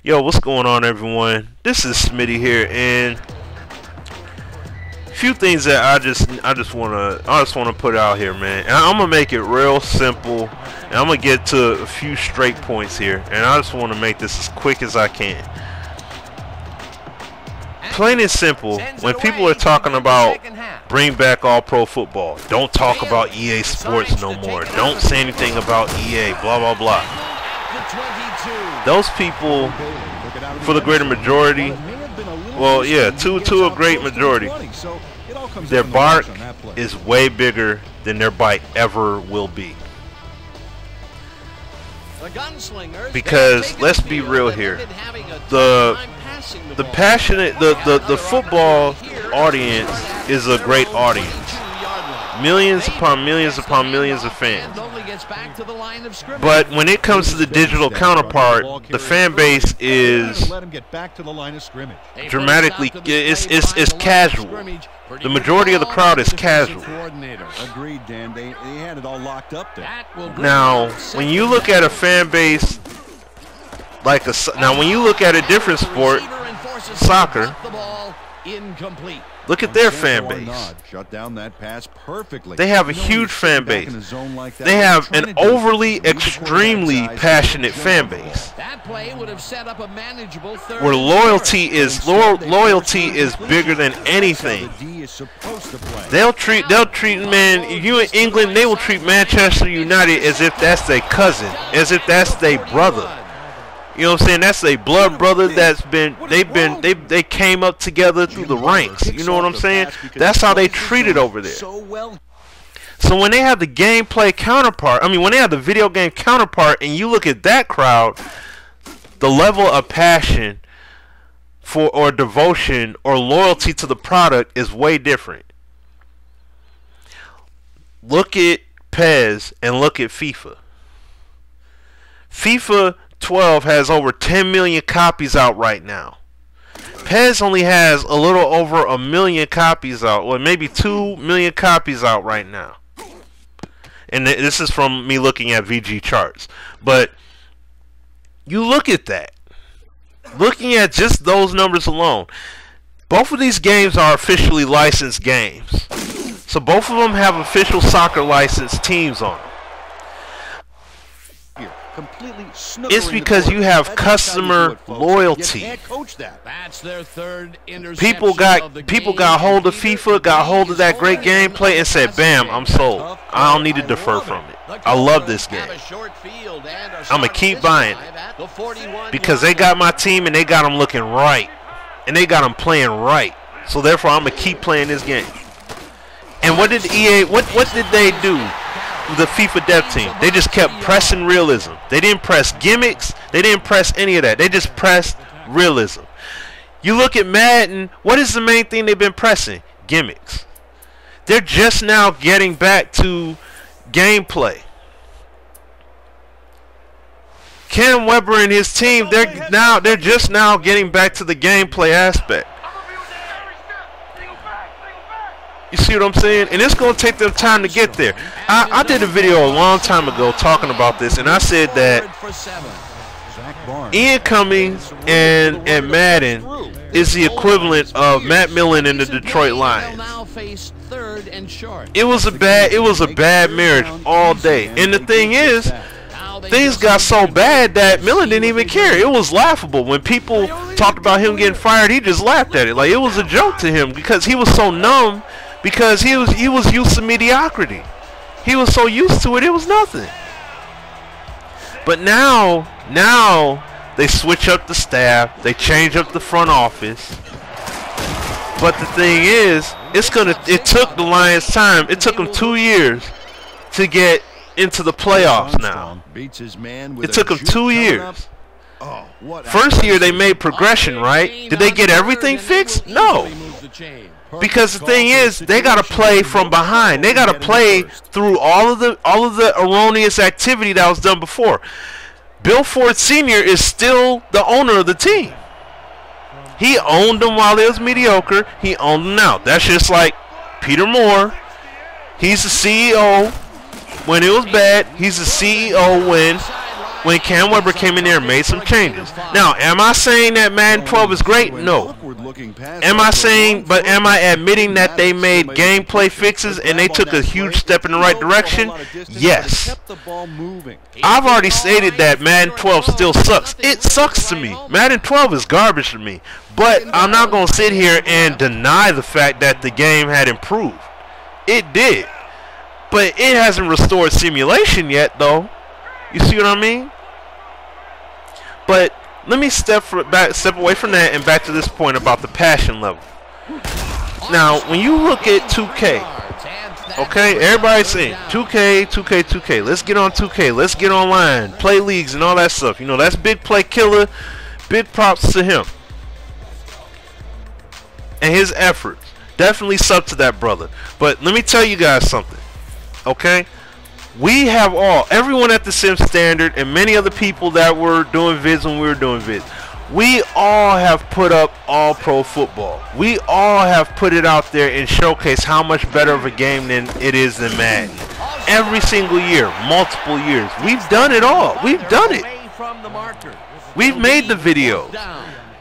Yo, what's going on, everyone? This is Smitty here, and a few things that I just wanna put out here, man. And I'm gonna make it real simple, and I'm gonna get to a few straight points here, and I just want to make this as quick as I can. Plain and simple, when people are talking about bring back all pro football, don't talk about EA Sports no more, don't say anything about EA, blah blah blah. Those people, for the greater majority, well, yeah, to a great majority, their bark is way bigger than their bite ever will be. Because let's be real here, the football audience is a great audience. Millions upon millions upon millions of fans. But when it comes to the digital counterpart, the fan base is dramatically, it's casual. The majority of the crowd is casual. Now, when you look at a fan base like when you look at a different sport, soccer, look at their fan base. They have a huge fan base. They have an overly, extremely passionate fan base, where loyalty is bigger than anything. They'll treat man, you in England, they will treat Manchester United as if that's their cousin, as if that's their brother. You know what I'm saying? That's a blood brother they came up together through the ranks. You know what I'm saying? That's how they treat it over there. So when they have the gameplay counterpart, when they have the video game counterpart, and you look at that crowd, the level of passion for or devotion or loyalty to the product is way different. Look at PES and look at FIFA. FIFA 12 has over 10 million copies out right now. PES only has a little over 1 million copies out, or maybe 2 million copies out right now. And this is from me looking at VG charts. But you look at that, looking at just those numbers alone, both of these games are officially licensed games. So both of them have official soccer licensed teams on them. It's because you have customer loyalty. People got hold of FIFA, got hold of that great gameplay, and said, "Bam, I'm sold. I don't need to defer from it. I love this game. I'm gonna keep buying it because they got my team and they got them looking right, and they got them playing right. So therefore, I'm gonna keep playing this game." And what did EA? What did they do? The FIFA dev team, they just kept pressing realism. They didn't press gimmicks. They didn't press any of that. They just pressed realism. You look at Madden, what is the main thing they've been pressing? Gimmicks. They're just now getting back to gameplay. Cam Weber and his team, they're just now getting back to the gameplay aspect. You see what I'm saying? And it's going to take them time to get there. I did a video a long time ago talking about this, and I said that Ian Cummings and Madden is the equivalent of Matt Millen and the Detroit Lions. It was a bad marriage all day. And the thing is, things got so bad that Millen didn't even care. It was laughable. When people talked about him getting fired, he just laughed at it. Like, it was a joke to him because he was so numb. Because he was used to mediocrity. He was so used to it, it was nothing. But now they switch up the staff, they change up the front office. But the thing is, it took the Lions time. It took them 2 years to get into the playoffs now. It took them 2 years. First year they made progression, right? Did they get everything fixed? No. Because the thing is, they gotta play from behind. They gotta play through all of the erroneous activity that was done before. Bill Ford Sr. is still the owner of the team. He owned them while it was mediocre. He owned them now. That's just like Peter Moore. He's the CEO when it was bad. He's the CEO when Cam Weber came in there and made some changes. Now, am I saying that Madden 12 is great? No. Am I admitting that they made gameplay fixes and they took a huge step in the right direction? Yes. I've already stated that Madden 12 still sucks. It sucks to me. Madden 12 is garbage to me. But I'm not going to sit here and deny the fact that the game had improved. It did. But it hasn't restored simulation yet, though. You see what I mean? But let me step away from that and back to this point about the passion level. Now, when you look at 2K, okay, everybody's saying 2K, 2K, 2K. Let's get on 2K. Let's get online, play leagues and all that stuff. You know, that's BigPlayKiller. Big props to him and his efforts. Definitely sub to that brother. But let me tell you guys something, okay? We have everyone at the Sim Standard and many other people that were doing vids when we were doing vids, we all have put up All Pro Football. We all have put it out there and showcased how much better of a game than it is than Madden. Every single year, multiple years. We've done it all. We've done it. We've made the videos.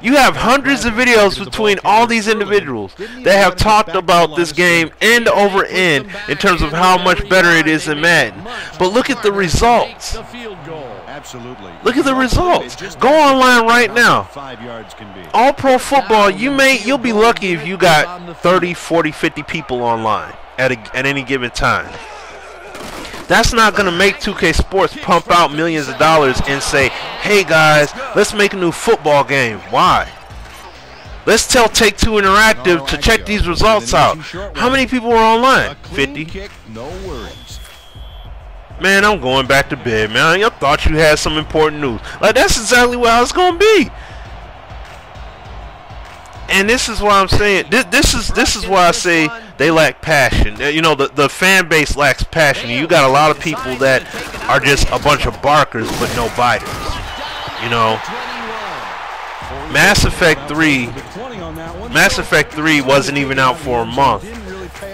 You have hundreds of videos between all these individuals that have talked about this game end over end in terms of how much better it is than Madden. But look at the results. Look at the results. Go online right now. All Pro Football, you'll be lucky if you got 30, 40, 50 people online at any given time. That's not going to make 2K Sports pump out millions of dollars and say, hey guys, let's make a new football game. Why? Let's tell Take-Two Interactive to check these results out. How many people were online? 50. Man, I'm going back to bed, man. I thought you had some important news. Like, that's exactly what I was going to be. And this is why I'm saying, this is why I say they lack passion. You know, the fan base lacks passion. You got a lot of people that are just a bunch of barkers but no biters. You know, Mass Effect 3 wasn't even out for a month.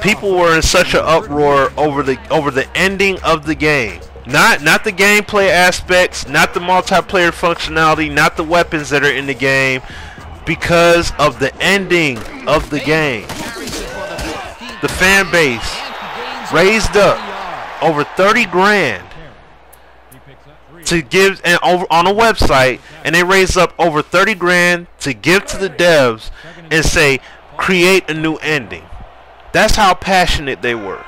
People were in such an uproar over the ending of the game. Not the gameplay aspects, not the multiplayer functionality, not the weapons that are in the game. Because of the ending of the game, the fan base raised up over 30 grand to give, and over on a website, and they raised up over 30 grand to give to the devs and say, create a new ending. That's how passionate they were.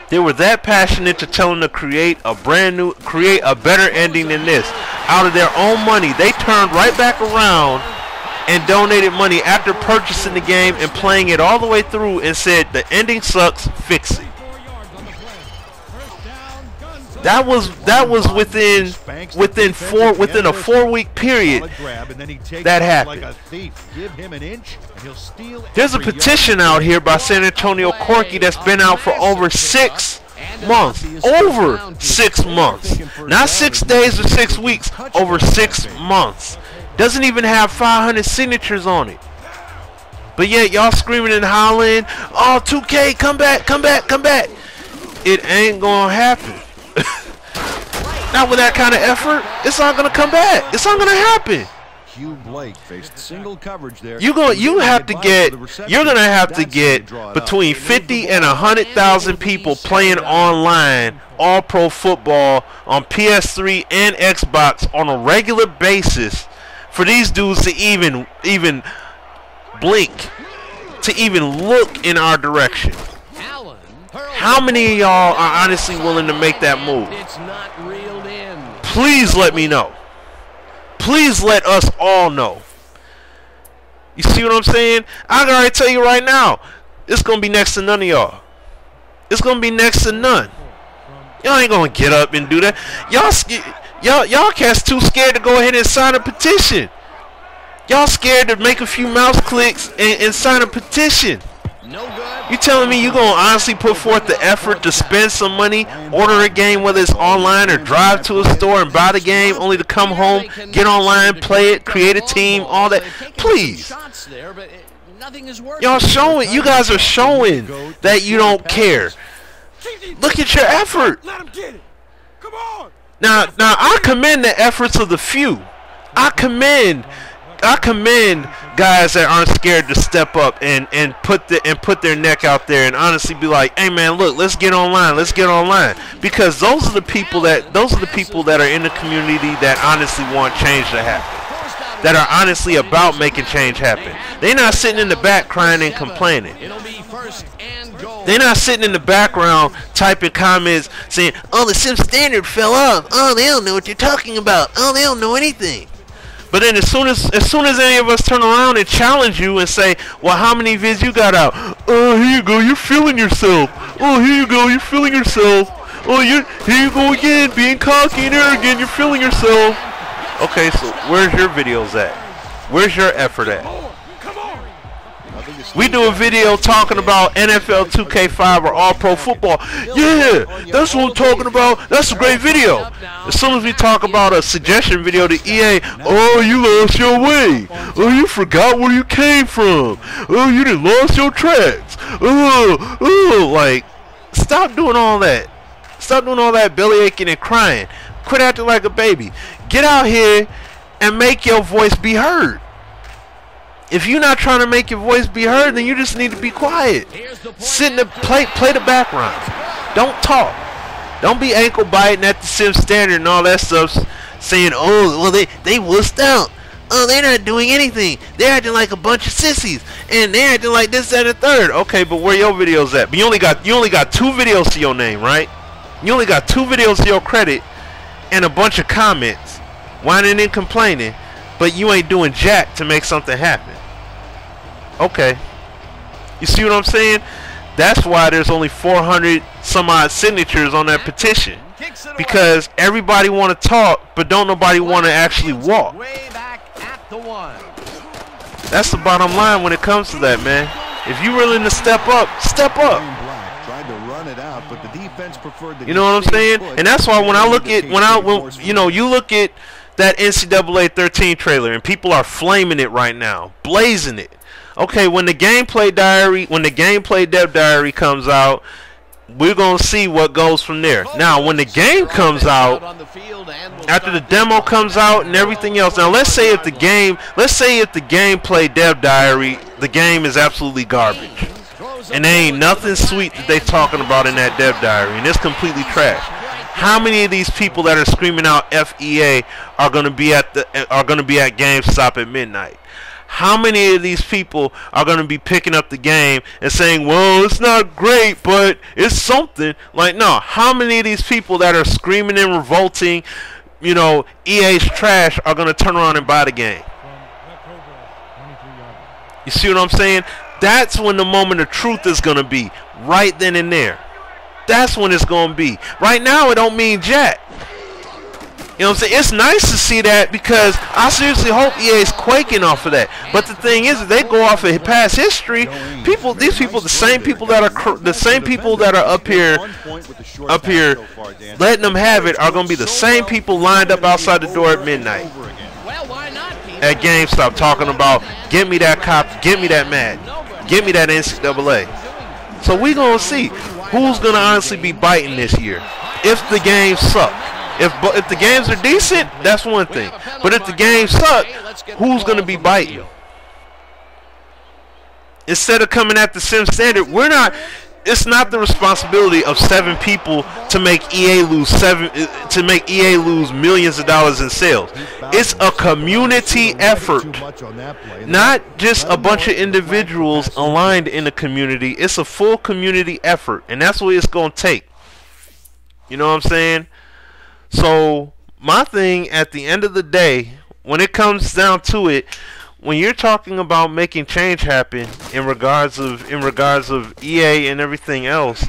They were that passionate to tell them to create a better ending than this. Out of their own money, they turned right back around and donated money after purchasing the game and playing it all the way through and said the ending sucks, fix it. That was within a 4-week period that happened. There's a petition out here by San Antonio Corky that's been out for over 6 months. Over 6 months. Not 6 days or 6 weeks. Over 6 months. Doesn't even have 500 signatures on it. But yet y'all screaming and hollering, oh, 2K, come back, come back, come back. It ain't gonna happen. Not with that kind of effort. It's not gonna come back. It's not gonna happen. Hugh Blake faced single coverage there. You're gonna have to get between 50 and 100,000 people playing online All Pro Football on PS3 and Xbox on a regular basis for these dudes to even blink, to even look in our direction. How many of y'all are honestly willing to make that move? Please let me know. Please let us all know. You see what I'm saying? I can already tell you right now, it's going to be next to none of y'all. It's going to be next to none. Y'all ain't going to get up and do that. Y'all cats too scared to go ahead and sign a petition. Y'all scared to make a few mouse clicks and sign a petition. You telling me you gonna honestly put forth the effort to spend some money, order a game, whether it's online or drive to a store and buy the game, only to come home, get online, play it, create a team, all that? Please. Y'all showing, you guys are showing that you don't care. Look at your effort. Now I commend the efforts of the few. I commend guys that aren't scared to step up and put their neck out there and honestly be like, hey man, look, let's get online, because those are the people that are in the community that honestly want change to happen, that are honestly about making change happen. They're not sitting in the back crying and complaining. They're not sitting in the background typing comments saying, oh, the sim standard fell off, oh, they don't know what you're talking about, oh, they don't know anything. But then as soon as any of us turn around and challenge you and say, well, how many vids you got out? Oh, here you go, you're feeling yourself. Oh, here you go, you're feeling yourself. Oh, here you go again, being cocky and arrogant, you're feeling yourself. Okay, so where's your videos at? Where's your effort at? We do a video talking about NFL 2K5 or All Pro Football. Yeah, that's what I'm talking about. That's a great video. As soon as we talk about a suggestion video to EA, oh, you lost your way. Oh, you forgot where you came from. Oh, you done lost your tracks. Oh, like, stop doing all that. Stop doing all that belly aching and crying. Quit acting like a baby. Get out here and make your voice be heard. If you're not trying to make your voice be heard, then you just need to be quiet. Sit in the play the background. Don't talk. Don't be ankle biting at the sim standard and all that stuff, saying, oh, well, they wussed out. Oh, they're not doing anything. They're acting like a bunch of sissies, and they're acting like this, that, and the third. Okay, but where your videos at? But you only got 2 videos to your name, right? You only got 2 videos to your credit, and a bunch of comments, whining and complaining, but you ain't doing jack to make something happen. Okay, you see what I'm saying? That's why there's only 400 some odd signatures on that petition, because everybody want to talk, but don't nobody want to actually walk. That's the bottom line when it comes to that, man. If you're willing to step up, step up. You know what I'm saying? And that's why when I look at you look at that NCAA 13 trailer and people are flaming it right now, blazing it. Okay, when the gameplay dev diary comes out, we're gonna see what goes from there. Now, when the game comes out, after the demo comes out and everything else. Now, let's say if the gameplay dev diary, the game is absolutely garbage, and there ain't nothing sweet that they talking about in that dev diary, and it's completely trash. How many of these people that are screaming out FEA are gonna be at GameStop at midnight? How many of these people are going to be picking up the game and saying, well, it's not great, but it's something? Like, no. How many of these people that are screaming and revolting, you know, EA's trash, are going to turn around and buy the game? You see what I'm saying? That's when the moment of truth is going to be, right then and there. That's when it's going to be. Right now, it don't mean jack. You know what I'm saying? It's nice to see that, because I seriously hope EA is quaking off of that. But the thing is, if they go off of past history, the same people that are up here letting them have it, are going to be the same people lined up outside the door at midnight at GameStop talking about, get me that cop, get me that Madden, get me that NCAA. So we going to see who's going to honestly be biting this year if the games suck. If the games are decent, that's one thing. But if the games suck, who's going to be biting? Instead of coming at the sim standard, it's not the responsibility of 7 people to make EA lose millions of dollars in sales. It's a community effort, not just a bunch of individuals aligned in the community. It's a full community effort, and that's what it's going to take. You know what I'm saying? So my thing at the end of the day, when it comes down to it, when you're talking about making change happen in regards of EA and everything else,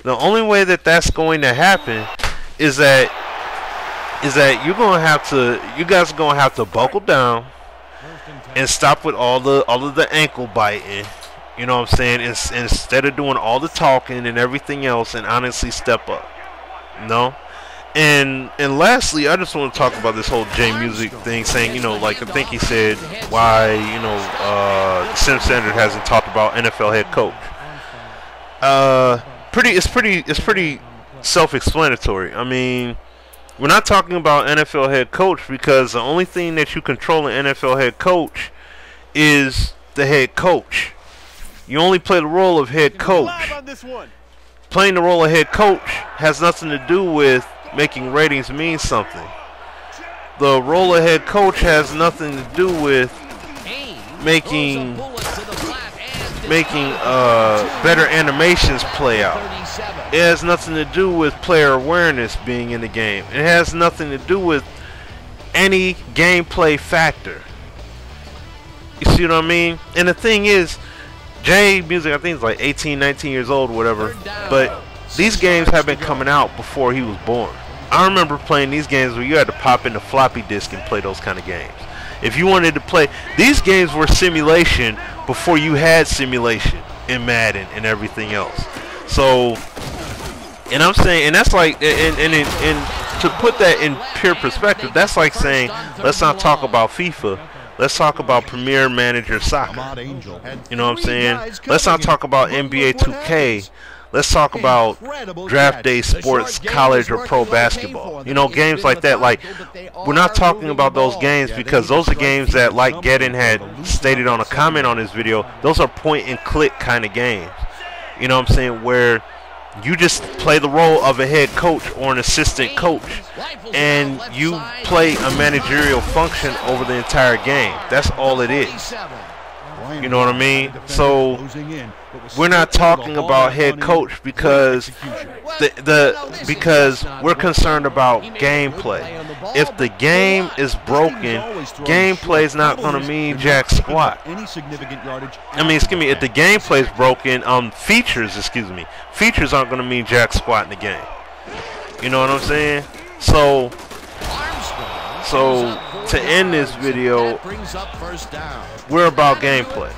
the only way that that's going to happen is that you guys are gonna have to buckle down and stop with all of the ankle biting. You know what I'm saying? Instead of doing all the talking and everything else, and honestly step up. No. And lastly, I just want to talk about this whole J Music thing, saying, you know, like I think he said why, you know, the Sim Standard hasn't talked about NFL head coach. It's pretty self-explanatory. I mean, We're not talking about NFL head coach, because the only thing that you control in NFL head coach is the head coach. You only play the role of head coach. Playing the role of head coach has nothing to do with making ratings mean something. The role of head coach has nothing to do with making better animations play out. It has nothing to do with player awareness being in the game. It has nothing to do with any gameplay factor. You see what I mean? And the thing is, J Music, I think he's like 18, 19 years old, whatever. But these games have been coming out before he was born. I remember playing these games where you had to pop in the floppy disk and play those kind of games. If you wanted to play, these games were simulation before you had simulation in Madden and everything else. So, and I'm saying, and that's like, and to put that in pure perspective, that's like saying, let's not talk about FIFA. Let's talk about Premier Manager Soccer. You know what I'm saying? Let's not talk about NBA 2K. Let's talk about Draft Day Sports, college or pro basketball. You know, games like that. Like, we're not talking about those games because those are games that, like Gedden had stated on a comment on this video, those are point and click kind of games. You know what I'm saying? Where you just play the role of a head coach or an assistant coach, and you play a managerial function over the entire game. That's all it is. You know what I mean? So we're not talking about head coach because because we're concerned about gameplay. If the game is broken, gameplay is not going to mean jack squat. I mean, excuse me, if the gameplay is broken, features aren't going to mean jack squat in the game. You know what I'm saying? So to end this video, we're about gameplay.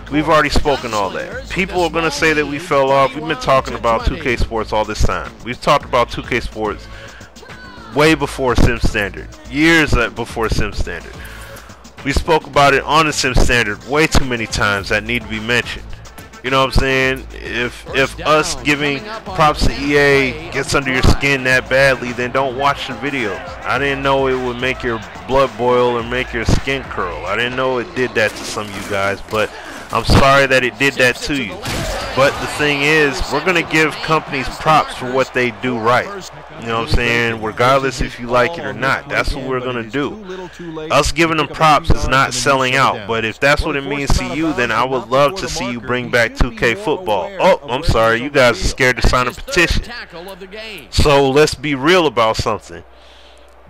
We've already spoken all that. People are going to say that we fell off. We've been talking about 2K Sports all this time. We've talked about 2K Sports way before Sim Standard. Years before Sim Standard. We spoke about it on the Sim Standard way too many times that need to be mentioned. You know what I'm saying? If us giving props to EA gets under your skin that badly, then don't watch the videos. I didn't know it would make your blood boil or make your skin curl. I didn't know it did that to some of you guys, but I'm sorry that it did that to you. But the thing is, we're going to give companies props for what they do right. You know what I'm saying? Regardless if you like it or not. That's what we're going to do. Us giving them props is not selling out. But if that's what it means to you, then I would love to see you bring back 2K football. Oh, I'm sorry. You guys are scared to sign a petition. So let's be real about something.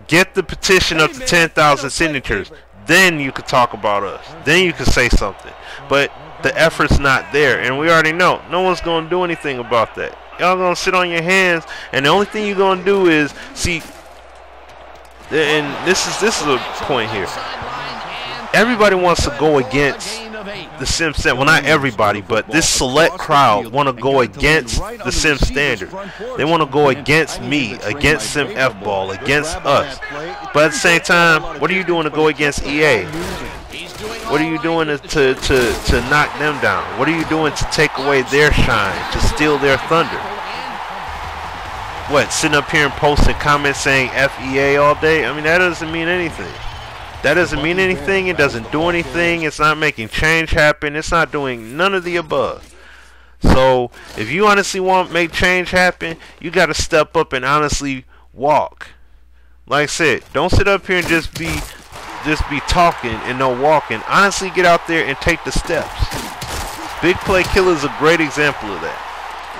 Get the petition up to 10,000 signatures. Then you could talk about us. Then you could say something. But the effort's not there, and we already know no one's going to do anything about that. Y'all going to sit on your hands, and the only thing you're going to do is see. And this is a point here. Everybody wants to go against the Sim Standard. Well, not everybody, but this select crowd want to go against the Sim Standard. They want to go against me, against Sim F-Ball, against us. But at the same time, what are you doing to go against EA? What are you doing to knock them down? What are you doing to take away their shine, to steal their thunder? What, sitting up here and posting comments saying FEA all day? I mean, that doesn't mean anything. That doesn't mean anything. It doesn't do anything. It's not making change happen. It's not doing none of the above. So if you honestly want to make change happen, you got to step up and honestly walk. Like I said, don't sit up here and just be talking and no walking. Honestly, get out there and take the steps. BigPlayKiller is a great example of that.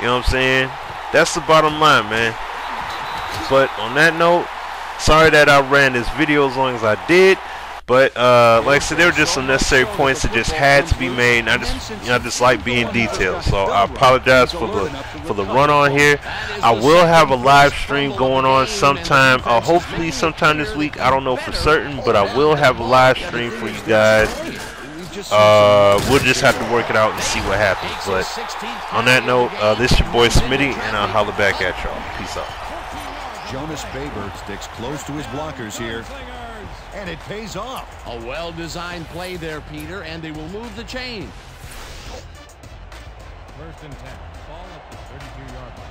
You know what I'm saying? That's the bottom line, man. But on that note, sorry that I ran this video as long as I did. But like I said, there were just some necessary points that just had to be made, and I just like being detailed. So I apologize for the run on here. I will have a live stream going on sometime, hopefully sometime this week. I don't know for certain, but I will have a live stream for you guys. We'll just have to work it out and see what happens. But on that note, this is your boy Smitty, and I'll holler back at y'all. Peace out. Jonas Baber sticks close to his blockers here. And it pays off. A well-designed play there, Peter, and they will move the chain. First and 10. Ball at the 32-yard line.